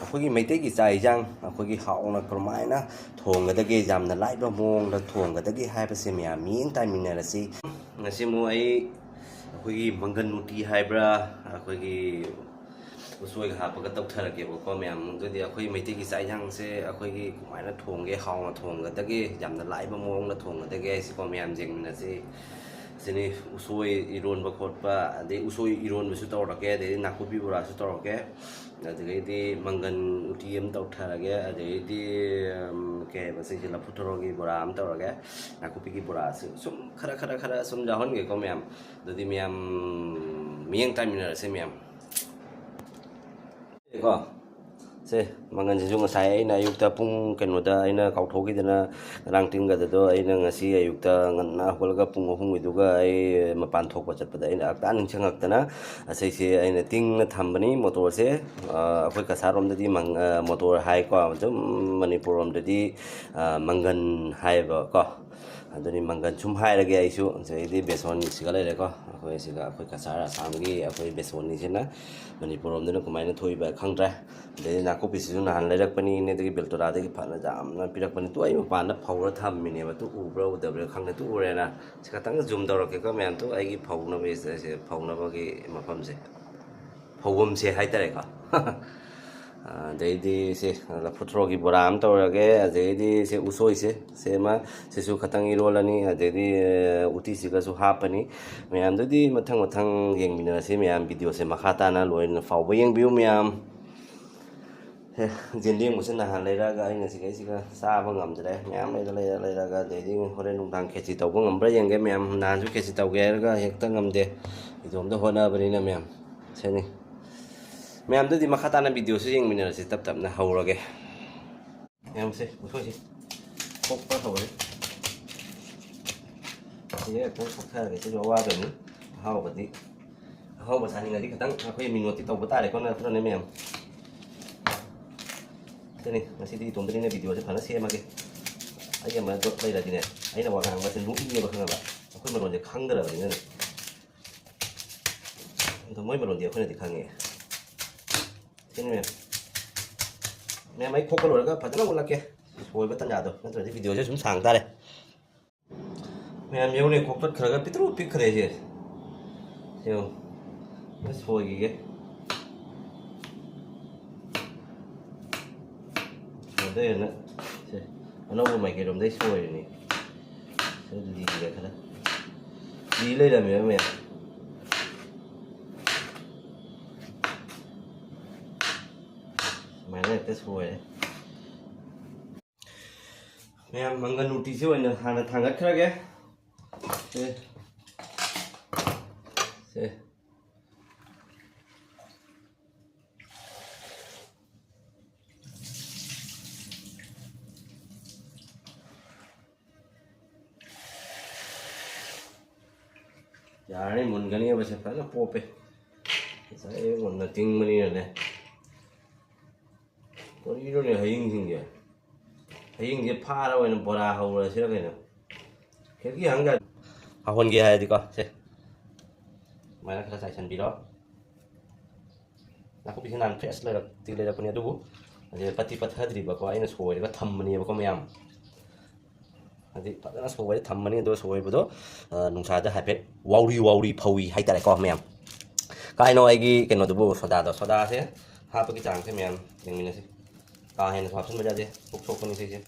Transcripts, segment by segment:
ꯑꯩꯈꯣꯏꯒꯤ ꯃꯩꯇꯩꯒꯤ ꯆꯥꯛ ꯏꯟꯁꯥꯡ ꯑꯩꯈꯣꯏꯒꯤ ꯍꯥꯎꯅ ꯀꯔꯝꯍꯥꯏꯅ ꯊꯣꯡꯒꯗꯒꯦ ꯌꯥꯝꯅ ꯂꯥꯏꯕ ꯃꯑꯣꯡꯗ ꯊꯣꯡꯒꯗꯒꯦ ꯍꯥꯏꯕꯁꯦ ꯃꯌꯥꯝ ꯃꯤꯠꯌꯦꯡ ꯇꯥꯃꯤꯟꯅꯔꯁꯤ ꯉꯁꯤ ꯑꯃꯨꯛ ꯑꯩꯈꯣꯏꯒꯤ ꯃꯪꯒꯟ ꯎꯇꯤ ꯍꯥꯏꯕ꯭ꯔꯥ ꯑꯩꯈꯣꯏꯒꯤ ꯎꯁꯣꯏꯒ ꯍꯥꯞꯄꯒ ꯇꯧꯊꯔꯒꯦꯕꯀꯣ ꯃꯌꯥꯝ ꯑꯗꯨꯗꯤ ꯑꯩꯈꯣꯏ ꯃꯩꯇꯩꯒꯤ ꯆꯥꯛ ꯏꯟꯁꯥꯡꯁꯦ ꯑꯩꯈꯣꯏꯒꯤ ꯀꯃꯥꯏꯅ ꯊꯣꯡꯒꯦ ꯍꯥꯎꯅ ꯊꯣꯡꯒꯗꯒꯦ ꯌꯥꯝꯅ ꯂꯥꯏꯕ ꯃꯑꯣꯡꯗ ꯊꯣꯡꯒꯗꯒꯦ ꯍꯥꯏꯁꯤꯀꯣ ꯃꯌꯥꯝ ꯌꯦꯡꯃꯤꯟꯅꯁꯤ ꯁꯤꯅꯤ ꯎꯁꯣꯏ ꯏꯔꯣꯟꯕ ꯈꯣꯠꯄ ꯑꯗꯩ ꯎꯁꯣꯏ ꯏꯔꯣꯟꯕꯁꯨ ꯇꯧꯔꯛꯀꯦ ꯑꯗꯩꯗꯤ ꯅꯥꯀꯨꯞꯄꯤ ꯕꯣꯔꯥꯁꯨ ꯇꯧꯔꯛꯀꯦ ꯑꯗꯒꯤꯗꯤ ꯃꯪꯒꯟ ꯎꯇꯤ ꯑꯃ ꯇꯧꯊꯔꯒꯦ ꯑꯗꯒꯤꯗꯤ ꯀꯩ ꯍꯥꯏꯕ ꯁꯤꯁꯦ ꯂꯐꯨ ꯊꯔꯣꯒꯤ ꯕꯣꯔꯥ ꯑꯃ ꯇꯧꯔꯒꯦ ꯅꯥꯀꯨꯞꯄꯤꯒꯤ ꯕꯣꯔꯥꯁꯨ ꯁꯨꯝ ꯈꯔ ꯁꯨꯝ ꯌꯥꯎꯍꯟꯒꯦꯀꯣ ꯃꯌꯥꯝ ꯑꯗꯨꯗꯤ ꯃꯌꯥꯝ ꯃꯤꯠꯌꯦꯡ ꯇꯥꯃꯤꯟꯅꯔꯁꯦ ꯃꯌꯥꯝ ꯀꯣ ꯁꯦ ꯃꯪꯒꯟꯁꯤꯁꯨ ꯉꯁꯥꯏ ꯑꯩꯅ ꯑꯌꯨꯛꯇ ꯄꯨꯡ ꯀꯩꯅꯣꯗ ꯑꯩꯅ ꯀꯥꯎꯊꯣꯛꯈꯤꯗꯅ ꯉꯔꯥꯡ ꯇꯤꯡꯒꯗꯗꯣ ꯑꯩꯅ ꯉꯁꯤ ꯑꯌꯨꯛꯇ ꯉꯟꯅ ꯍꯧꯒꯠꯂꯒ ꯄꯨꯡ 3ꯒꯤꯗꯨꯒ ꯑꯩ ꯃꯄꯥꯟ ꯊꯣꯛꯄ ꯆꯠꯄꯗ ꯑꯩꯅ ꯍꯞꯇꯥ ꯅꯤꯡꯁꯤꯡꯉꯛꯇꯅ ꯑꯁꯤꯁꯦ ꯑꯩꯅ ꯇꯤꯡꯅ ꯊꯝꯕꯅꯤ ꯃꯣꯇꯣꯔꯁꯦ ꯑꯩꯈꯣꯏ ꯀꯁꯥꯔꯣꯝꯗꯗꯤ ꯃꯣꯇꯣꯔ ꯍꯥꯏꯀꯣ ꯑꯗꯨꯝ ꯃꯅꯤꯄꯨꯔ ꯔꯣꯝꯗꯗꯤ ꯃꯪꯒꯟ ꯍꯥꯏꯌꯦꯕ ꯀꯣ ꯑꯗꯨꯅꯤ ꯃꯪꯒꯟ ꯁꯨꯝ ꯍꯥꯏꯔꯒꯦ ꯑꯩꯁꯨ ꯑꯗꯩꯗꯤ ꯕꯦꯁꯣꯟꯁꯤꯒ ꯂꯩꯔꯦꯀꯣ ꯑꯩꯈꯣꯏ ꯁꯤꯒ ꯑꯩꯈꯣꯏ ꯀꯁꯥꯔ ꯑꯁꯥꯝꯒꯤ ꯑꯩꯈꯣꯏ ꯕꯦꯁꯣꯟꯅꯤꯁꯤꯅ ꯃꯅꯤꯄꯨꯔ ꯔꯣꯝꯗꯅ ꯀꯃꯥꯏꯅ ꯊꯣꯛꯏꯕ ꯈꯪꯗ꯭ꯔꯦ ꯑꯗꯩ ꯅꯥꯀꯨꯞꯄꯤꯁꯤꯁꯨ ꯅꯍꯥꯟ ꯂꯩꯔꯛꯄꯅꯤ ꯑꯗꯒꯤ ꯕꯦꯜꯇꯣꯔꯥꯗꯒꯤ ꯐꯅ ꯌꯥꯝꯅ ꯄꯤꯔꯛꯄꯅꯤ ꯇꯨ ꯑꯩ ꯃꯄꯥꯟꯗ ꯐꯧꯔ ꯊꯝꯃꯤꯅꯦꯕ ꯇꯨ ꯎꯕ꯭ꯔꯥ ꯎꯗꯕ꯭ꯔꯥ ꯈꯪꯗꯦ ꯇꯨ ꯎꯔꯦꯅ ꯁꯤ ꯈꯛꯇꯪ ꯖꯨꯝ ꯇꯧꯔꯛꯀꯦꯀꯣ ꯃꯌꯥꯝ ꯇꯨ ꯑꯩꯒꯤ ꯐꯧꯅꯕꯒꯤ ꯃꯐꯝꯁꯦ ꯐꯧꯐꯝꯁꯦ ꯍꯥꯏꯇꯥꯔꯦꯀꯣ ꯑꯗꯩꯗꯤ ꯁꯦ ꯂꯐꯨꯊ꯭ꯔꯣꯒꯤ ꯕꯣꯔꯥ ꯑꯃ ꯇꯧꯔꯒꯦ ꯑꯗꯩꯗꯤ ꯁꯦ ꯎꯁꯣꯏꯁꯦ ꯁꯦꯃ ꯁꯤꯁꯨ ꯈꯇꯪ ꯏꯔꯣꯜꯂꯅꯤ ꯑꯗꯩꯗꯤ ꯎꯇꯤꯁꯤꯒꯁꯨ ꯍꯥꯞꯄꯅꯤ ꯃꯌꯥꯝꯗꯨꯗꯤ ꯃꯊꯪ ꯅꯌꯦꯡꯃꯤꯟꯅꯔꯁꯤ ꯃꯌꯥꯝ ꯚꯤꯗꯤꯑꯣꯁꯦ ꯃꯈꯥ ꯇꯥꯅ ꯂꯣꯏꯅ ꯐꯥꯎꯕ ꯌꯦꯡꯕꯤꯌꯨ ꯃꯌꯥꯝ ꯌꯦꯟꯗꯦꯝꯒꯁꯦ ꯅꯍꯥꯟ ꯂꯩꯔꯛꯑꯒ ꯑꯩꯅ ꯁꯤꯒꯩꯁꯤꯒ ꯆꯥꯕ ꯉꯝꯗ꯭ꯔꯦ ꯃꯌꯥꯝ ꯂꯩꯔꯒ ꯑꯗꯩꯗꯤ ꯍꯣꯔꯦꯟ ꯅꯨꯡꯗꯥꯡ ꯈꯦꯆꯤ ꯇꯧꯕ ꯉꯝꯕ꯭ꯔꯥ ꯌꯦꯡꯒꯦ ꯃꯌꯥꯝ ꯅꯍꯥꯟꯁꯨ ꯈꯦꯆꯤ ꯇꯧꯒꯦ ꯍꯥꯏꯔꯒ ꯍꯦꯛꯇ ꯉꯝꯗꯦ ꯏꯇꯣꯝꯇ ꯍꯣꯠꯅꯕꯅꯤꯅ ꯃꯌꯥꯝ ꯁꯤꯅꯤ ꯃꯌꯥꯝꯗꯨꯗꯤ ꯃꯈꯥ ꯇꯥꯅ ꯚꯤꯗꯤꯑꯣꯁꯨ ꯌꯦꯡꯃꯤꯟꯅꯔꯁꯤ ꯇꯞꯅ ꯍꯧꯔꯒꯦ ꯃꯌꯥꯝꯁꯦ ꯎꯁꯣꯏꯁꯤ ꯈꯣꯛꯄ ꯍꯧꯔꯦ ꯁꯤꯁꯦ ꯈꯤꯇꯪ ꯈꯣꯛꯊꯔꯒꯦ ꯁꯤꯁꯨ ꯑꯋꯥꯕꯅꯤ ꯑꯍꯥꯎꯕ ꯆꯥꯅꯤꯡꯉꯗꯤ ꯈꯤꯇꯪ ꯑꯩꯈꯣꯏ ꯃꯤꯅꯣꯠꯇꯤ ꯇꯧꯕ ꯇꯥꯔꯦꯀꯣ ꯅꯠꯇ꯭ꯔꯅꯦ ꯃꯌꯥꯝ ꯁꯤꯅꯤ ꯉꯁꯤꯗꯤ ꯏꯇꯣꯝꯗꯅꯤꯅ ꯚꯤꯗꯤꯑꯣꯁꯦ ꯐꯖꯅ ꯁꯦꯝꯃꯒꯦ ꯑꯩ ꯑꯃ ꯂꯩꯔꯗꯤꯅꯦ ꯑꯩꯅ ꯋꯥ ꯉꯥꯡꯕꯁꯦ ꯅꯣꯛꯅꯤꯡꯉꯦꯕ ꯈꯪꯉꯕ ꯑꯩꯈꯣꯏ ꯃꯔꯣꯟꯁꯦ ꯈꯪꯗ꯭ꯔꯕꯅꯤꯅꯅꯦ ꯑꯗꯣ ꯃꯣꯏ ꯃꯔꯣꯟꯗꯤ ꯑꯩꯈꯣꯏꯅꯗꯤ ꯈꯪꯉꯦ ꯁꯤꯅꯤ ꯃꯌꯥꯝ ꯑꯩ ꯈꯣꯛꯄ ꯂꯣꯏꯔꯒ ꯐꯖꯅ ꯎꯠꯂꯛꯀꯦ ꯁꯣꯏꯕ ꯇꯟꯖꯥꯗꯣ ꯅꯠꯇ꯭ꯔꯗꯤ ꯚꯤꯗꯤꯑꯣꯁꯦ ꯁꯨꯝ ꯁꯥꯡ ꯇꯥꯔꯦ ꯃꯌꯥꯝ ꯌꯦꯡꯉꯨꯅꯦ ꯈꯣꯛꯇꯠꯈ꯭ꯔꯒ ꯄꯤꯛꯇ꯭ꯔꯨ ꯄꯤꯛꯈ꯭ꯔꯦ ꯁꯦ ꯌꯦꯡꯉꯨ ꯁꯣꯏꯈꯤꯒꯦ ꯑꯗꯨꯅ ꯁꯦ ꯑꯅꯧꯕ ꯃꯥꯏꯀꯩꯔꯣꯝꯗꯩ ꯁꯣꯏꯔꯤꯅꯤ ꯂꯤꯔꯦ ꯈꯔ ꯂꯤ ꯂꯩꯔꯝꯃꯦꯕ ꯃꯌꯥꯝ ꯁꯨꯃꯥꯏꯅ ꯍꯦꯛꯇ ꯁꯣꯏꯔꯦ ꯃꯌꯥꯝ ꯃꯪꯒꯟ ꯎꯇꯤꯁꯦ ꯑꯣꯏꯅ ꯍꯥꯟꯅ ꯊꯥꯡꯒꯠꯈ꯭ꯔꯒꯦ ꯁꯦ ꯌꯥꯔꯅꯤ ꯃꯨꯟꯒꯅꯤꯕꯁꯦ ꯐꯖꯅ ꯄꯣꯞꯄꯦ ꯉꯁꯥꯏ ꯃꯨꯟꯅ ꯇꯤꯡꯕꯅꯤꯅꯅꯦ ꯀꯔꯤꯅꯣꯅꯦ ꯍꯌꯤꯡꯁꯦ ꯐꯥꯔ ꯑꯣꯏꯅ ꯕꯣꯔꯥ ꯍꯧꯔꯁꯤꯔ ꯀꯩꯅꯣ ꯈꯦꯔꯀꯤ ꯍꯪꯒ ꯍꯧꯍꯟꯒꯦ ꯍꯥꯏꯔꯗꯤꯀꯣ ꯁꯦ ꯁꯨꯃꯥꯏꯅ ꯈꯔ ꯆꯥꯏꯁꯟꯕꯤꯔꯣ ꯅꯥꯀꯨꯞꯄꯤꯁꯦ ꯅꯍꯥꯟ ꯐ꯭ꯔꯦꯁ ꯂꯩꯔꯛꯄꯅꯤ ꯑꯗꯨꯕꯨ ꯄꯠꯇꯤ ꯄꯠꯊꯗ꯭ꯔꯤꯕꯀꯣ ꯑꯩꯅ ꯁꯣꯏꯔꯒ ꯊꯝꯕꯅꯦꯕꯀꯣ ꯃꯌꯥꯝ ꯍꯥꯏꯗꯤ ꯐꯖꯅ ꯁꯣꯏꯔ ꯊꯝꯕꯅꯤ ꯑꯗꯣ ꯁꯣꯏꯕꯗꯣ ꯅꯨꯡꯁꯥꯗ ꯍꯥꯏꯐꯦꯠ ꯋꯥꯎꯔꯤ ꯐꯧꯏ ꯍꯥꯏꯇꯥꯔꯦꯀꯣ ꯃꯌꯥꯝ ꯀꯥꯏꯅꯣ ꯑꯩꯒꯤ ꯀꯩꯅꯣꯗꯨꯕꯨ ꯁꯣꯗꯥꯁꯦ ꯍꯥꯞꯄꯒꯤ ꯆꯥꯡꯁꯦ ꯃꯌꯥꯝ ꯌꯦꯡꯃꯤꯟꯅꯁꯤ ꯀꯥ ꯍꯦꯟꯅꯁꯨ ꯍꯥꯞꯆꯤꯟꯕ ꯌꯥꯗꯦ ꯁꯣꯛꯄꯅꯤ ꯁꯤꯁꯦ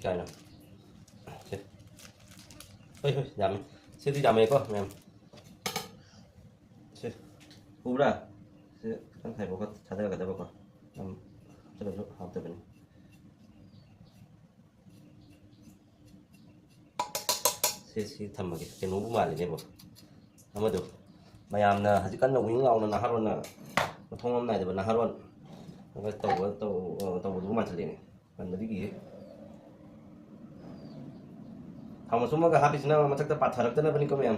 ꯀꯥꯏꯅꯣ ꯁꯦ ꯍꯣꯏ ꯌꯥꯝꯃꯤ ꯁꯤꯗꯤ ꯌꯥꯝꯃꯦꯀꯣ ꯃꯌꯥꯝ ꯁꯦ ꯎꯕ꯭ꯔꯥ ꯁꯤ ꯈꯤꯇꯪ ꯈꯥꯏꯗꯣꯛꯑꯒ ꯊꯥꯗꯔꯒꯗꯕꯀꯣ ꯌꯥꯝ ꯍꯥꯞꯆꯜꯂꯁꯨ ꯍꯥꯞꯇꯕꯅꯤ ꯁꯤ ꯊꯝꯃꯒꯦ ꯀꯩꯅꯣꯕꯨ ꯃꯥꯜꯂꯤꯅꯦꯕꯣ ꯑꯃꯗꯣ ꯃꯌꯥꯝꯅ ꯍꯧꯖꯤꯛ ꯀꯟꯅ ꯋꯤꯡ ꯂꯥꯎꯅ ꯅꯍꯥꯔꯣꯟꯅ ꯃꯊꯣꯡ ꯑꯃ ꯅꯥꯏꯗꯕ ꯅꯍꯥꯔꯣꯟ ꯇꯧꯕꯗꯨꯕꯨ ꯃꯥꯟꯁꯤꯜꯂꯛꯑꯦꯅꯦ ꯀꯟꯕꯗꯤ ꯀꯤꯌꯦ ꯊꯥꯎ ꯃꯆꯨꯝꯃꯒ ꯍꯥꯞꯄꯤꯁꯤꯅ ꯃꯊꯛꯇ ꯄꯥꯊꯔꯛꯇꯅꯕꯅꯤꯀꯣ ꯃꯌꯥꯝ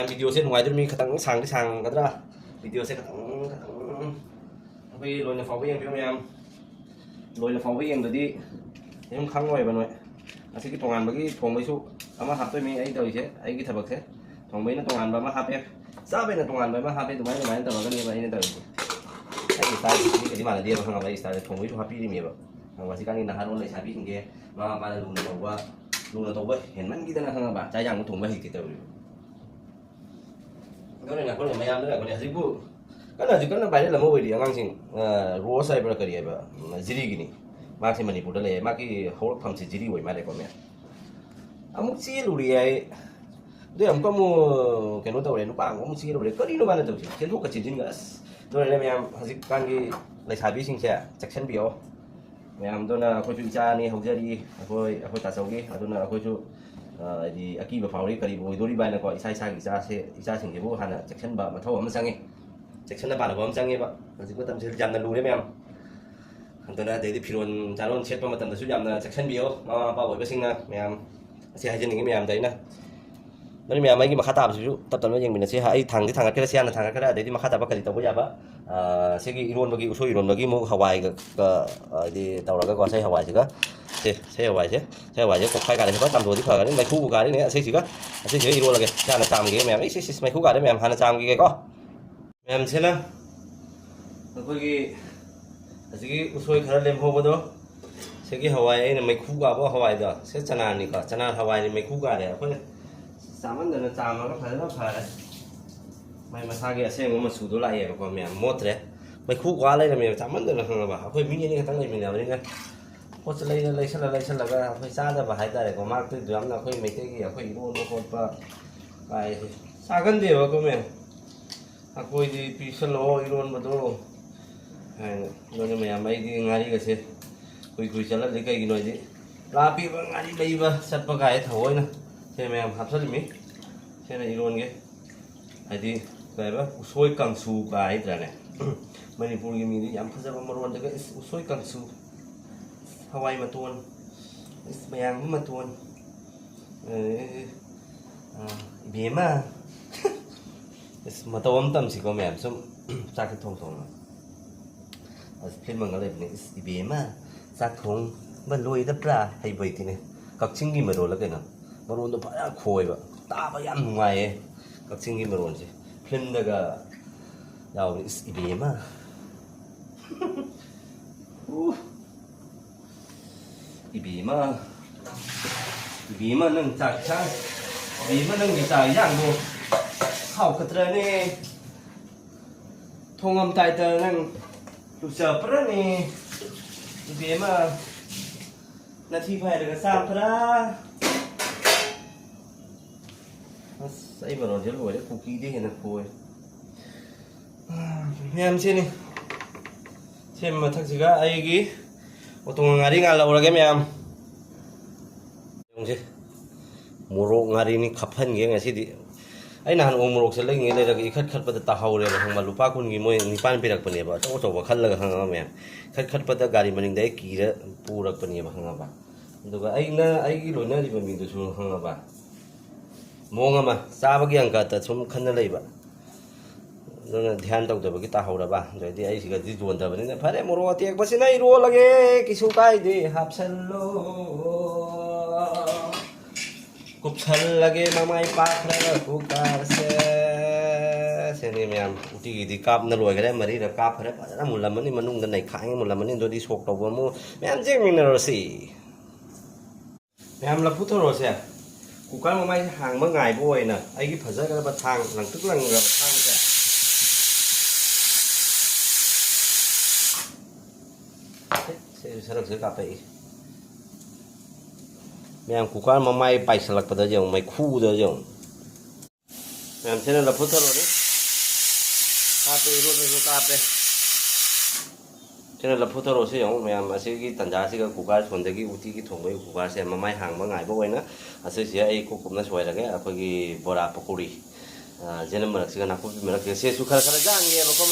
ꯚꯤꯗꯤꯑꯣꯁꯦ ꯅꯨꯡꯉꯥꯏꯗꯣꯏ ꯃꯤ ꯈꯤꯇꯪ ꯁꯥꯡꯒꯗ꯭ꯔꯥ ꯚꯤꯗꯤꯑꯣꯁꯦ ꯈꯤꯇꯪ ꯑꯩꯈꯣꯏ ꯂꯣꯏꯅ ꯐꯥꯎꯕ ꯌꯦꯡꯕꯤꯌꯨ ꯃꯌꯥꯝ ꯂꯣꯏꯅ ꯐꯥꯎꯕ ꯌꯦꯡꯕꯗꯤ ꯑꯗꯨꯝ ꯈꯪꯉꯣꯏꯕ ꯅꯣꯏ ꯑꯁꯤꯒꯤ ꯇꯣꯉꯥꯟꯕꯒꯤ ꯊꯣꯡꯕꯩꯁꯨ ꯑꯃ ꯍꯥꯞꯇꯣꯏꯅꯤ ꯑꯩ ꯇꯧꯔꯤꯁꯦ ꯑꯩꯒꯤ ꯊꯕꯛꯁꯦ ꯊꯣꯡꯕꯩꯅ ꯇꯣꯉꯥꯟꯕ ꯑꯃ ꯍꯥꯞꯄꯦ ꯆꯥꯕꯩꯅ ꯇꯣꯉꯥꯟꯕ ꯑꯃ ꯍꯥꯞꯄꯦ ꯑꯗꯨꯃꯥꯏꯅ ꯇꯧꯔꯒꯅꯦꯕ ꯑꯩꯅ ꯇꯧꯔꯤꯁꯦ style cái mà là dia không phải style không biết hoa pi đi mày và chỉ cái này nó lại sai pi cái mà ba là luôn là tàu vậy hiện mình kita nak không bạn trái yang thùng vậy thì tàu cái này là có này mày ăn nữa là có này dịch vụ cái này chỉ cần là bài đấy là mua về đi ngang xin rùa sai bữa cái gì vậy ziri gini mà khi mình đi đây là mà cái hậu thằng chỉ ziri vậy mà đây có mẹ amu sih lu dia dia am kamu cái nó tàu này nó bang amu sih lu dia cái đi nó bán được chứ cái thuốc cái chỉ gas rồi đây mày hazik kan cái lại sai pi xin xe chắc chắn biểu mày tôi là khôi chú cha này học ra đi khôi ta sau cái tôi là khôi chú thì aki và pháo đi cái đi bồi đôi đi bài là gọi sai sai isa sinh cái bố hàn là chắc chắn bà mà thâu ấm sang nghe chắc chắn là bạn là ấm sang nghe bạn chỉ có tầm sẽ dàn là đủ đấy mày tôi là để phiền cha luôn chết mà tầm sẽ dàn là chắc chắn biểu mà bảo vệ sinh mày sẽ hay chân cái mày đấy nè nên mày mấy cái mà khát tạp chứ tập tầm với mình là sẽ hay thằng cái xe là thằng cái đấy thì mà khát tạp cái gì tao có giả bả sẽ cái iron bagi usui iron bagi mau Hawaii ke di tàu là cái con xe Hawaii juga xe Hawaii chứ cục khai cả đấy có tầm rồi thì phải cái mấy khu cả đấy này xe juga xe chỉ iron là cái cha là tầm cái mềm ấy xe mấy khu cả đấy mềm hắn là tầm cái có mềm xe là cái usui khá là lem hồ đó xe cái Hawaii này mấy khu cả bao Hawaii đó xe chana này cả chana Hawaii này mấy khu cả đấy có saman dan tama nó phải mày mà sao cái xe mà sụt lại vậy còn mẹ mốt đấy mày khu quá lấy là mày chả mất được là không bảo hơi mini này tăng này mình làm đi ngay có sẽ lấy sẽ là cái hơi xa ra và hai tay có mắc từ lắm là hơi mấy cái gì hơi luôn nó còn pa bài xa gần điều cơ mẹ hơi đi pixel luôn mà đâu rồi mẹ mấy đi ngay đi cái xe cùi sẽ lấy cái gì nói đi ra pi bằng ngay đi bây giờ sắp vào cái thổi nè xe mẹ hấp dẫn mình xe này luôn cái hay cái đó usoi kangsu cái này Manipur cái mình đi giảm phát ra một luôn cái usoi kangsu Hawaii mà tuôn Bayang mà tuôn bia mà mà tao tâm chỉ có mềm xong ra cái thùng phim bằng cái này bia mà ra thùng mình nuôi đắp ra hay vậy thì này các sinh gì mà rồi là cái nào mà luôn nó phải khôi vậy ta phải ăn ngoài các sinh gì mà rồi chứ phim đó cái đầu bia mà bia mà nâng chặt chăng bia mà nâng bị chảy dạng luôn khẩu cái trời này thùng âm tai tờ nâng tụt sợ phật này bia mà là thi phải được sao phật á xây vào nó chết rồi đấy cookie đi hiện là phôi em xem mà thật sự cả ai cái một tuần ngày đi ngàn lâu rồi cái em đúng chứ mùa ngày đi ni khắp hơn cái ngày xí đi ai nào ông mùa sẽ lấy cái này là cái khát bắt ta hầu rồi hàng mà lupa con cái môi nipan pirak pani ba chỗ chỗ khát là hàng mà khát bắt ta gari mình đấy kỳ đó pura pani ba hàng mà rồi ai cái lối này thì mình được xuống hàng mà mong mà sao cái anh cả ta xuống khăn lấy ba rồi ध्यान tàu tới cái tàu đó ba rồi thì ấy chỉ cái chuẩn tới nên phải một rồi tiệc bác sĩ này rồi là cái số cái gì hấp sân lô cục sân là cái mà mai bạc là cục cà xe này mày thì cáp nó rồi cái đấy mà đi là cáp phải đấy một lần mình nung cái này khai một lần mình rồi đi sọc đầu vào mua mày ăn chết mình rồi xì mày ăn là phút thôi rồi xe cục cái mà mai hàng mấy ngày bôi nè ấy cái phải rất là bật hàng lần tức là bật hàng xe sẽ cà phê mẹ củ cá mà may bay sạc vào đây dùng mày khu đây dùng mẹ thế nên là phút thôi đấy cà phê luôn rồi cà phê thế nên là phút thôi rồi sử dụng mẹ mà sẽ cái tận giá sẽ cái củ cá còn cái uti cái thùng với củ cá sẽ mà may hàng mấy ngày bữa nữa sẽ ấy cũng nó xoay là cái cái bora pakuri cho nên mà sẽ là cũng mình là sẽ suka khá là nghe mà có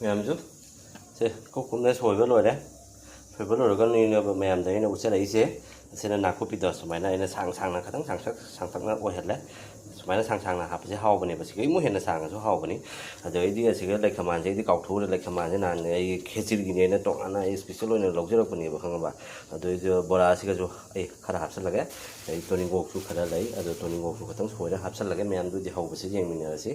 mềm chút thế cũng đã sôi rồi đấy phải vẫn rồi con này mềm đấy nó sẽ lấy sẽ là nạc copy đó máy này nó sang là khá sang nó quay hết đấy máy nó sang là học sẽ hao cái này và cái mũi hiện là sang là số hao cái này rồi đi sẽ cái lệch command sẽ đi cầu thủ lệch command thế nào này khi chỉ cái này nó trộn anh ấy special này lâu chưa cái này không bạn rồi giờ bora sẽ cái chỗ ấy khá là hấp dẫn là cái tuning work chú khá là lấy rồi tuning work chú khá tăng sôi đó hấp dẫn là cái mềm tôi thì hầu sẽ riêng mình là sẽ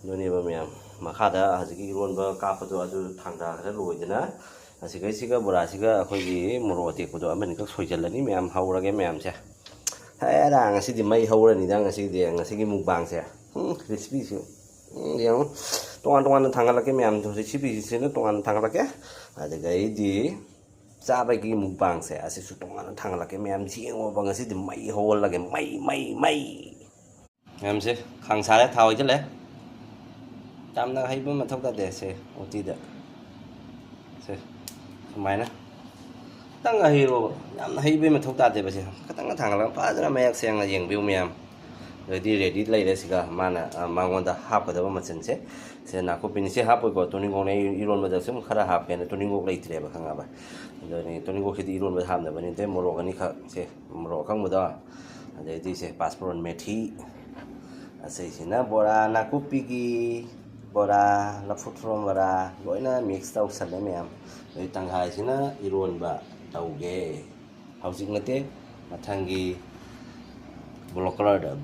ꯑꯗꯨꯅꯦꯕ ꯃꯌꯥꯝ ꯃꯈꯥꯗ ꯍꯧꯖꯤꯛꯀꯤ ꯏꯔꯣꯟꯕ ꯀꯥꯞꯄꯗꯣ ꯑꯗꯨ ꯊꯥꯡꯗꯥ ꯈꯔ ꯂꯣꯏꯗꯅ ꯑꯁꯤꯒꯩꯁꯤꯒ ꯕꯣꯔꯥꯁꯤꯒ ꯑꯩꯈꯣꯏꯒꯤ ꯃꯣꯔꯣꯛ ꯑꯇꯦꯛꯄꯗꯣ ꯑꯃꯅꯤꯈꯛ ꯁꯣꯏꯖꯜꯂꯅꯤ ꯃꯌꯥꯝ ꯍꯧꯔꯒꯦ ꯃꯌꯥꯝꯁꯦ ꯍꯦꯔꯥ ꯉꯁꯤꯗꯤ ꯃꯩ ꯍꯧꯔꯅꯤꯗ ꯉꯁꯤꯒꯤ ꯃꯨꯛꯕꯥꯡꯁꯦ ꯔꯦꯁꯤꯄꯤꯁꯨ ꯌꯦꯡꯉꯨ ꯇꯣꯉꯥꯟ ꯇꯣꯉꯥꯟꯅ ꯊꯥꯡꯒꯠꯂꯛꯀꯦ ꯃꯌꯥꯝꯗꯣ ꯔꯦꯁꯤꯄꯤꯁꯤꯅ ꯇꯣꯉꯥꯟꯅ ꯊꯥꯡꯒꯠꯂꯛꯀꯦ ꯑꯗꯨꯗꯩꯗꯤ ꯆꯥꯕꯒꯤ ꯃꯨꯛꯕꯥꯡꯁꯦ ꯑꯁꯤꯁꯨ ꯇꯣꯉꯥꯟꯅ ꯊꯥꯡꯒꯠꯂꯛꯀꯦ ꯃꯌꯥꯝ ꯌꯦꯡꯉꯣꯕ ꯉꯁꯤꯗꯤ ꯃꯩ ꯍꯧꯍꯜꯂꯒꯦ ꯃꯩ ꯃꯌꯥꯝꯁꯦ ꯈꯥꯡ ꯁꯥꯔꯦ ꯊꯥꯎ ꯍꯩꯖꯤꯜꯂꯦ ꯌꯥꯝꯅ ꯍꯩꯕ ꯃꯊꯧ ꯇꯥꯗꯦ ꯁꯦ ꯎꯇꯤꯗ ꯁꯦ ꯁꯨꯃꯥꯏꯅ ꯈꯤꯇꯪ ꯍꯩꯔꯣꯕ ꯌꯥꯝꯅ ꯍꯩꯕꯩ ꯃꯊꯧ ꯇꯥꯗꯦꯕ ꯁꯦ ꯈꯤꯇꯪꯒ ꯊꯥꯡꯒꯠꯂꯒ ꯐꯖꯅ ꯃꯌꯦꯛ ꯁꯦꯡꯅ ꯌꯦꯡꯕꯤꯌꯨ ꯃꯌꯥꯝ ꯔꯦꯗꯤ ꯂꯩꯔꯦ ꯁꯤꯒ ꯃꯉꯣꯟꯗ ꯍꯥꯞꯀꯗꯕ ꯃꯆꯜꯁꯦ ꯁꯦ ꯅꯥꯀꯨꯞꯄꯤꯅꯤ ꯁꯤ ꯍꯥꯞꯄꯣꯏꯀꯣ ꯇꯣꯅꯤꯡꯈꯣꯛꯅ ꯏꯔꯣꯟꯕꯗ ꯁꯨꯝ ꯈꯔ ꯍꯥꯞꯀꯦꯅ ꯇꯣꯅꯤꯡꯈꯣꯛ ꯂꯩꯇ꯭ꯔꯦꯕ ꯈꯪꯉꯕ ꯑꯗꯨꯅꯤ ꯇꯣꯅꯤꯡꯈꯣꯛꯁꯤꯗꯤ ꯏꯔꯣꯟꯕꯗ ꯍꯥꯞꯅꯕꯅꯤ ꯑꯗꯩ ꯃꯣꯔꯣꯛ ꯑꯅꯤꯈꯛ ꯁꯦ ꯃꯣꯔꯣꯛ ꯑꯀꯪꯕꯗꯣ ꯑꯗꯩꯗꯤ ꯁꯦ ꯄꯥꯁꯄꯣꯔꯟ ꯃꯦꯊꯤ ꯑꯁꯤꯁꯤꯅ ꯕꯣꯔꯥ ꯅꯥꯀꯨꯞꯄꯤꯒꯤ ꯕꯣꯔꯥ ꯂꯐꯨꯊ꯭ꯔꯣ ꯕꯣꯔꯥ ꯂꯣꯏꯅ ꯃꯤꯛꯁ ꯇꯧꯁꯜꯂꯦ ꯃꯌꯥꯝ ꯑꯗꯩ ꯇꯪꯈꯥꯏꯁꯤꯅ ꯏꯔꯣꯟꯕ ꯇꯧꯒꯦ ꯍꯧꯖꯤꯛ ꯅꯠꯇꯦ ꯃꯊꯪꯒꯤ ꯕ꯭ꯂꯣꯀꯔꯗ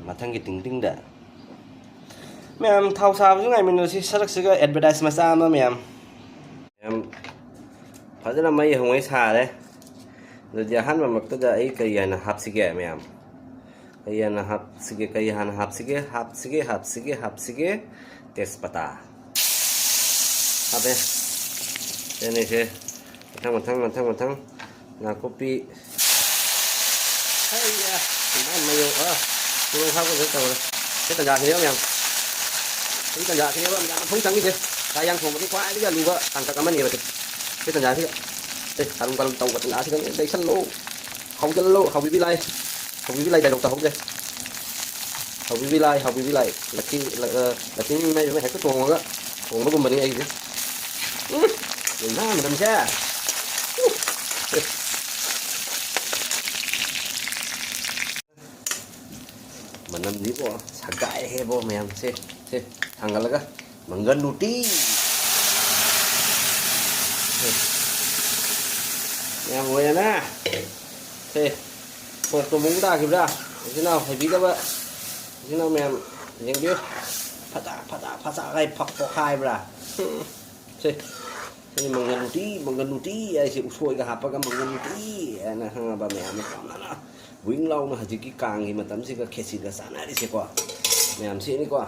ꯃꯊꯪꯒꯤ ꯇꯤꯡꯗ ꯃꯌꯥꯝ ꯊꯥꯎ ꯁꯥꯕꯁꯨ ꯉꯥꯏꯃꯤꯟꯅꯔꯁꯤ ꯁꯔꯛꯁꯤꯒ ꯑꯦꯗꯚꯔꯇꯥꯏꯁ ꯃꯆꯥ ꯑꯃ ꯃꯌꯥꯝ ꯐꯖꯅ ꯃꯩ ꯍꯧꯉꯩ ꯁꯥꯔꯦ ꯑꯗꯨꯗꯤ ꯑꯍꯥꯟꯕ ꯃꯛꯇꯗ ꯑꯩ ꯀꯔꯤ ꯍꯥꯏꯅ ꯍꯥꯞꯁꯤꯒꯦ ꯃꯌꯥꯝ कई हाँ हापसिगे तेजपत्ता हापे से मथंग नाकुपी मयो तंजाखने मैम फूल चंगे कायांग थोड़ी खाई लूब तंकने तंजाखी कलम कलम तब तंजाखी हौजलो हौबी लाई hầu lai đại độc hầu đây hầu lai là cái này mới hay có tuồng á tuồng nó cũng mình ấy chứ đừng nói mình làm sao mình làm gì bộ sạc gãi hay bộ mày làm xe thằng cái là cái mình gần nụ tí em ngồi nè xe một tôm bún ta kịp ra thế nào phải biết các bạn thế nào mềm những biết phát tạ cái phật có khai ra thế thì bằng gần nụ tí ai chịu xuôi cả hạt bằng gần nụ tí là hàng bà mẹ mình cảm là vĩnh lâu mà chỉ cái càng thì mà tắm gì cái khét xịt cái sản này đi xem qua mềm xịn đi qua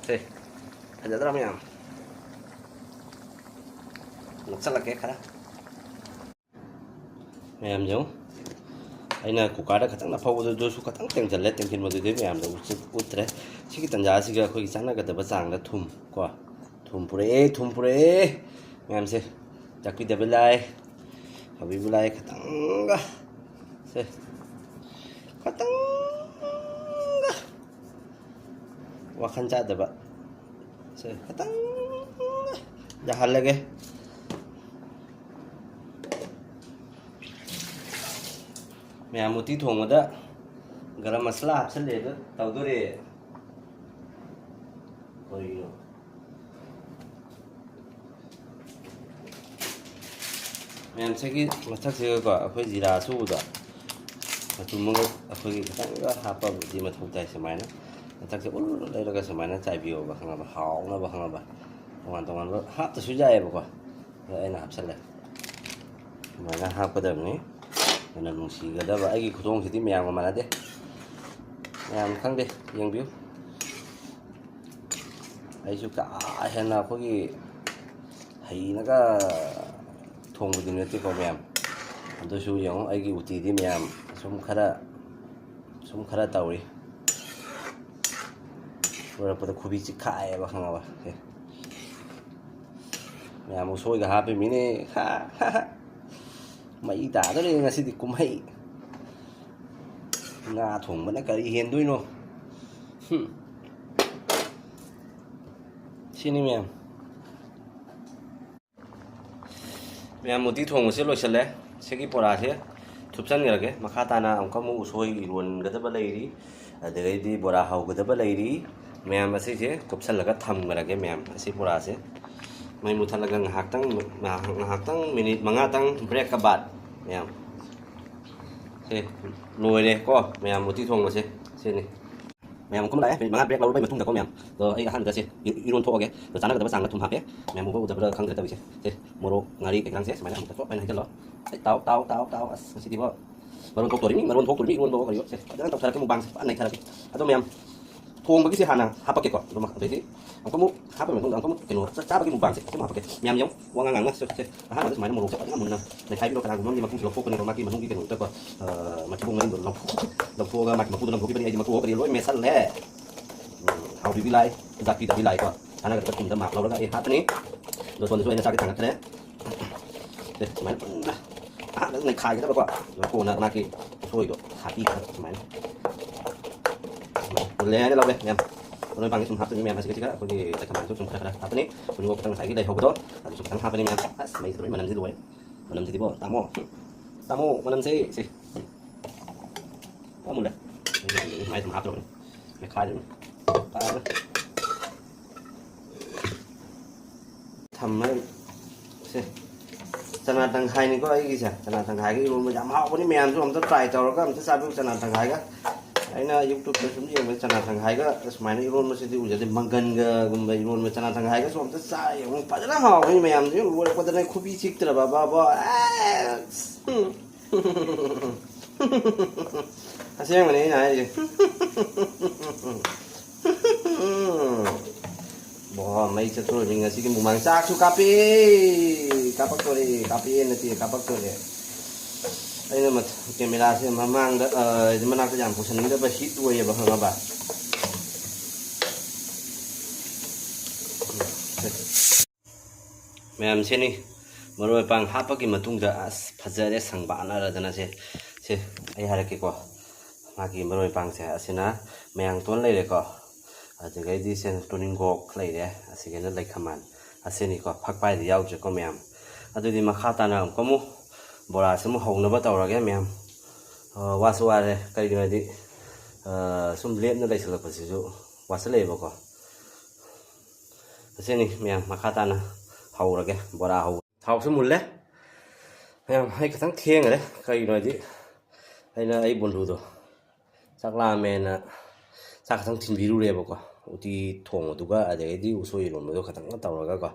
thế anh đã làm mềm nó rất là cái khá mềm giống ꯑꯩꯅ ꯀꯨꯀꯔꯗ ꯈꯤꯇꯪ ꯐꯧꯕꯗꯨꯁꯨ ꯈꯤꯇꯪ ꯇꯦꯡꯁꯤꯜꯂꯦ ꯇꯦꯡꯁꯤꯟꯕꯗꯨꯗꯤ ꯃꯌꯥꯝꯗ ꯎꯠꯇ꯭ꯔꯦ ꯁꯤꯒꯤ ꯇꯟꯖꯥꯁꯤꯒ ꯑꯩꯈꯣꯏꯒꯤ ꯆꯥꯟꯅꯒꯗꯕ ꯆꯥꯡꯗ ꯊꯨꯝ ꯀꯣ ꯊꯨꯝ ꯄꯨꯔꯛꯑꯦ ꯃꯌꯥꯝꯁꯦ ꯇꯥꯛꯄꯤꯗꯕ ꯂꯥꯏ ꯍꯧꯕꯤꯕ ꯂꯥꯏ ꯈꯤꯇꯪꯒ ꯁꯦ ꯈꯤꯇꯪꯒ ꯋꯥꯈꯜ ꯆꯥꯗꯕ ꯁꯦ ꯈꯤꯇꯪꯒ ꯌꯥꯍꯜꯂꯒꯦ मैम उती थोंगदा गरम मसाला हापसले तौदोरे कोइनो मैम से की मथक से को अखोई जीरा सुदा तुमग अखोई खतंग हापबदि मथौ ताइ समायना मथक से उल लेरगा समायना चाइबियो बा खंगा हावना बा खंगा बा तोंगान हाप तसु जायबा को अइना हापसले समायना हापदबनी ꯅ ꯅꯨꯡꯁꯤꯒꯗꯕ ꯑꯩꯒꯤ ꯈꯨꯊꯣꯡꯁꯤꯗꯤ ꯃꯌꯥꯝꯒ ꯃꯥꯟꯅꯗꯦ ꯃꯌꯥꯝ ꯈꯪꯗꯦ ꯌꯦꯡꯕꯤꯌꯨ ꯑꯩꯁꯨ ꯀꯥ ꯍꯦꯟꯅ ꯑꯩꯈꯣꯏꯒꯤ ꯍꯩꯅꯒ ꯊꯣꯡꯕꯗꯤ ꯅꯠꯇꯦꯀꯣ ꯃꯌꯥꯝ ꯑꯗꯨꯁꯨ ꯌꯦꯡꯉꯨ ꯑꯩꯒꯤ ꯎꯇꯤꯗꯤ ꯃꯌꯥꯝ ꯁꯨꯝ ꯈꯔ ꯇꯧꯔꯤ ꯂꯣꯏꯔꯛꯄꯗ ꯈꯨꯕꯤ ꯆꯤꯛꯈꯥꯏꯑꯦꯕ ꯈꯪꯉꯕ ꯃꯌꯥꯝ ꯎꯁꯣꯏꯒ ꯍꯥꯞꯄꯤꯃꯤꯅꯦ ꯃꯩ ꯇꯥꯗꯣꯔꯦ ꯉꯁꯤꯗꯤ ꯀꯨꯝꯍꯩ ꯉꯥ ꯊꯣꯡꯕꯅ ꯀꯔꯤ ꯍꯦꯟꯗꯣꯏꯅꯣ ꯁꯤꯅꯤ ꯃꯌꯥꯝ ꯎꯇꯤ ꯊꯣꯡꯕꯁꯦ ꯂꯣꯏꯁꯜꯂꯦ ꯁꯤꯒꯤ ꯕꯣꯔꯥꯁꯦ ꯊꯨꯞꯆꯟꯈ꯭ꯔꯒꯦ ꯃꯈꯥ ꯇꯥꯅ ꯑꯃꯨꯛꯀ ꯎꯁꯣꯏ ꯏꯔꯣꯟꯒꯗꯕ ꯂꯩꯔꯤ ꯑꯗꯒꯤꯗꯤ ꯕꯣꯔꯥ ꯍꯧꯒꯗꯕ ꯂꯩꯔꯤ ꯃꯌꯥꯝ ꯑꯁꯤꯁꯦ ꯀꯨꯞꯁꯜꯂꯒ ꯊꯝꯈ꯭ꯔꯒꯦ ꯃꯌꯥꯝ ꯑꯁꯤ ꯕꯣꯔꯥꯁꯦ ꯃꯩ ꯃꯨꯊꯠꯂꯒ ꯉꯥꯏꯍꯥꯛꯇꯪ ꯃꯤꯅꯤꯠ 5ꯇꯪ ꯕ꯭ꯔꯦꯛꯀ ꯕꯥꯠ ꯃꯌꯥꯝ lồi có mèm một tí thùng mà xem này mèm cũng lại mà break lâu bây mà thùng được có mèm rồi ấy ăn được xem iron thô cái rồi chán được sang thùng hạt đấy mèm một cái không thể tao bị xem moro ngari cái răng xem mày làm cái bên này cái đó tao xí đi vào mà luôn thuốc tuổi mà luôn thuốc tuổi luôn bao cái gì đó tao thay cái một băng anh này thay cái atau mèm thùng cái gì hana apa cái quoi rumah jadi kamu apa memang kamu kena cara bagi mubang sih cuma apa mèm giống quăng ngang sih hana itu mainnya mau rusak kan munในไทยพี่เรากำลังมันมีมาคุ้มสิเราโฟกัสในเรามากินมันนุ่งกินกันแต่ก็มาที่พวกนั้นเราโฟกัสมาพูดเราพูดเป็นไงมาพูดกันร้อยเมตรสั้นแหละเอาวิไลจากที่วิไลก็อันนั้นก็คุ้มจะหมักเราแล้วก็ไอ้ฮัทนี้โดยส่วนส่วนในจากที่ต่างกันเนี่ยเด็ดมันในคายก็ได้ป่ะเราโฟกัสมากินช่วยด้วยขาตีครับสมัยแล้วเราเลยเนี่ยเราบางทีสุ่มหาตัวนี้แม่มาสิก็คนที่จะทำงานสุ่มหาหาตัวนี้คนก็ต้องใส่กี่ได้เขาก็ต้องสุ่มหาตัวนี้แม่ไม่สวยมันนั่นสิด้วยมันนั่นสิบ่ตามโมมันนั่นสิก็หมดเลยไม่สุ่มหาตัวนี้ไม่คลายเลยทำให้สิขนาดทางไทยนี่ก็ไอ้กี่สิขนาดทางไทยก็รู้มันจะมาวันนี้แม่สุ่มต้องใส่ตัวแล้วก็มันจะใส่พวกขนาดทางไทยก็ไอ้น่ะยุคทุกคนสมมติว่าชนะทางไทยก็สมัยนี้รุ่นมันสิอุจจะมังกันก็กุมไปรุ่นมันชนะทางไทยก็สมมติใส่ยังปัจจุบันหอนี่แม่ยามที่รู้ว่าคนในคุบีชิกตระบ้าอาเซียงวันนี้ไหนบ่ไม่จะตัวจริงสิกินหมูมังซักสุกาปีkapak tore kapi nanti kapak tore ini mat kamera sih memang di mana kerja aku seneng dah bahit dua ya bahang apa memang sini merupakan pang apa ki matung dah fajar sang bana ada dana sih ayah hari kiko maki merupakan pang sih asina memang tuan lagi kiko jadi di sini tuning gok lagi deh asiknya lagi kaman asini kiko pakpai di jauh je ko memang ada di makata na kamu bola semua hong napa tau lagi memang wasuare kali gini di sumlem na lagi selepas itu wasle boko sini memang makata na hau lagi bola hau semua le memang hai ketang tiang le kali gini di hai na ai bondu tu sakla mena sak ketang tin biru le boko uti thong tu ga ada di usoi lom do ketang tau lagi ko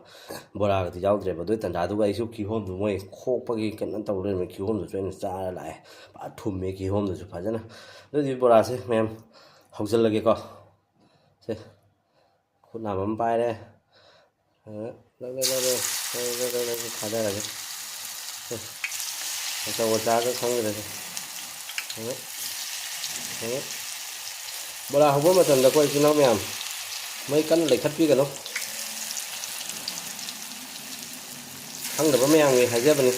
bola cái jauh dari betul tanda tu ga isu kihom tu mai khok pagi kan tau le mai kihom tu chen sa lai ba thum me kihom tu pa jana do di bola se mem hojal lagi ko se khun na bam pai le le khada lagi se sa wa cha ga khang le se bola hobo ma tan da ko isu na mem mấy cân lấy khát pi cái nó thằng đó mấy người hay chưa vậy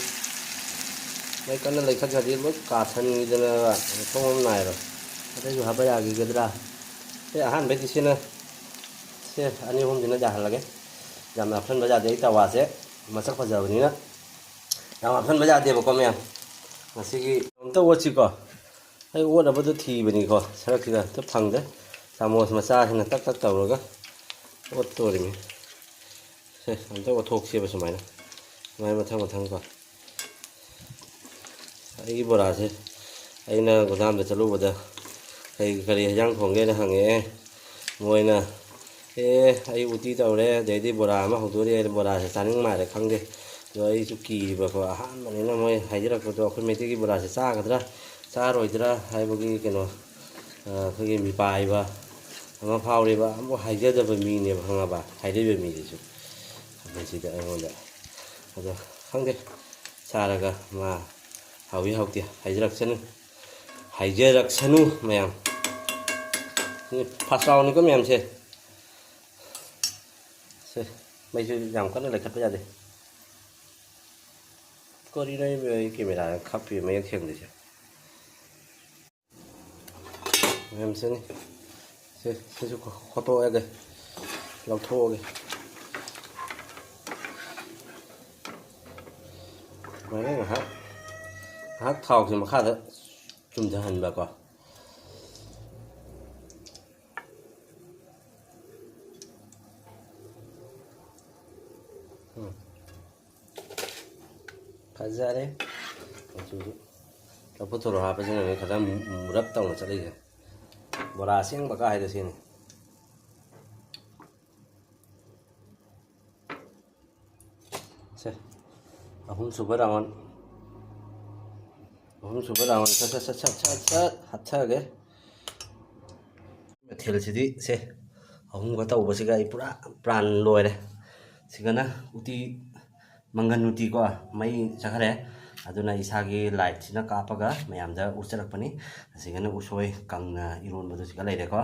mấy cân lấy khát cái gì mất cả thân như thế là không hôm này rồi thế dù hấp bây giờ cái ra thế ăn mấy cái xin nè thế anh em hôm thì nó giả là cái giảm là phân bây giờ đấy tao vào sẽ mà chắc bây giờ này nữa giảm là phân bây giờ thì một con mèo mà xí cái tao uất chỉ có hay uất là bắt đầu thì bên này có sao cái là thấp thằng đấy sao một mà xa thì là tắt tàu rồi cơ whatตัวนี้อันเจ้าว่าทกเสียไปสมัยนะไม่มาทั้งก่อนไอ้โบราณสิไอ้น่ะก็ทำแต่จะรู้ว่าจะไอ้กะหรี่ย่างของแกนะหางเงี้ยมวยน่ะไอ้อุติเต่าเลยเดี๋ยวที่โบราณมาของตัวนี้โบราณจะสร้างมาแต่ครั้งเดียวโดยสุกี้แบบว่าอาหารมันนี่นะมวยให้จะรักตัวคนไม่ที่โบราณจะสร้างกันนะสร้างรอยจะให้พวกนี้กันว่าเขาเรียกมีปลายว่ามาพาวเลยว่าว่าหายใจจะเป็นมีเนี่ยพังอ่ะบ่หายใจเป็นมีดิสุเป็นสิ่งที่ไอ้คนเดียวแล้วครั้งเดียวชาแล้วก็มาหาวิหาเดียหายใจรักษาหายใจรักษาไม่ยังนี่ภาษานี่ก็ไม่ยังใช่ไม่ใช่ยังก็นั่นแหละครับพี่อาจารย์ก็ดีเลยไม่กี่เวลาครับพี่ไม่ยังเที่ยงดิใช่ไม่ยังใช่นี่sẽ khó to cái lau thô cái mấy cái hát thau thì mà khác đấy chúng ta hành bà con phát ra đấy Lꯐꯨ ꯊꯣꯔꯣ ꯍꯥꯞꯄꯁꯤꯅꯅꯦ ꯈꯔ ꯃꯨꯔꯞ ꯇꯧꯅ ꯆꯠꯂꯤꯁꯦ ꯕꯣꯔꯥ ꯑꯁꯦꯡꯕ ꯀꯥꯏꯗ ꯁꯤꯅꯤ ꯁꯦ ꯑꯍꯨꯝꯁꯨꯕ round सत हत्थगे मथेलसिदी से अहुमगा तौबसिगा आई पूरा प्राण लोरे सिगना उती मंगन उती को मई चखरे अदुना इसागी लाइट सिना कापगा मयामदा उचरकपनी सिगना उसोय कंगना इरोन बदु सिगा लेरे को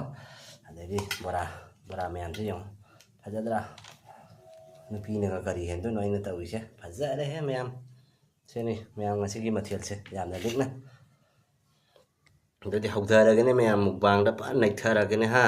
अदेदी बोरा बोरा मयामसे यो फजदरा नुपीनगा करी हेंदो नोइना तौइसे फजरे हे मयाम सेनी मयाम ngasiगी मथेलसे यामना लिकना अदुदी हौदारगने मयाम मुकबांगदा पा नैथारगने हा